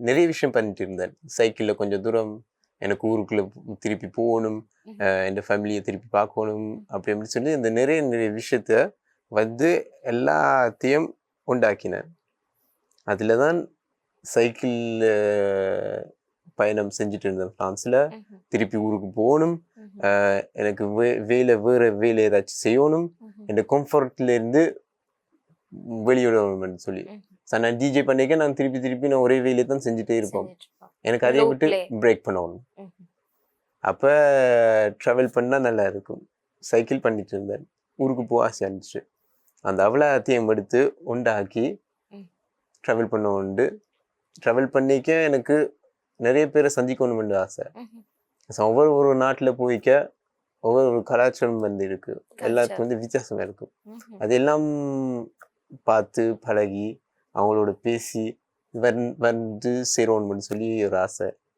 நிறைய விஷயம் பண்ணிட்டு இருந்தேன். சைக்கிளில் கொஞ்சம் தூரம் எனக்கு ஊருக்குள்ளே திருப்பி போகணும், என் ஃபேமிலியை திருப்பி பார்க்கணும், அப்படி அப்படின்னு சொல்லி இந்த நிறைய நிறைய விஷயத்த வந்து எல்லாத்தையும் உண்டாக்கினேன். அதில் தான் சைக்கிள் பயணம் செஞ்சுட்டு இருந்தேன் ஃப்ரான்ஸில். திருப்பி ஊருக்கு போகணும், எனக்கு வேலை வேறு வேலை ஏதாச்சும் செய்யணும், என் கம்ஃபர்ட்லேருந்து வெளியிடணும்னு சொல்லி. நான் டிஜே பண்ணிக்க நான் திருப்பி நான் ஒரே வேலையை தான் செஞ்சுட்டே இருப்போம். எனக்கு அதை விட்டு பிரேக் பண்ணணும். அப்போ ட்ராவல் பண்ணால் நல்லா இருக்கும். சைக்கிள் பண்ணிட்டு இருந்தேன், ஊருக்கு போக ஆசை இருந்துச்சு. அந்த அவ்வளோத்தையும் எடுத்து உண்டாக்கி ட்ராவல் பண்ண உண்டு. ட்ராவல் பண்ணிக்க எனக்கு நிறைய பேரை சந்திக்கணும்னு ஆசை. ஒவ்வொரு நாட்டில் போய்க்க ஒவ்வொரு கலாச்சாரம் வந்து இருக்கு, எல்லாத்துக்கும் வந்து வித்தியாசமாக இருக்கும். அதெல்லாம் பார்த்து பழகி அவங்களோட பேசி வந்து சேரணும்னு சொல்லி ஒரு ஆசை.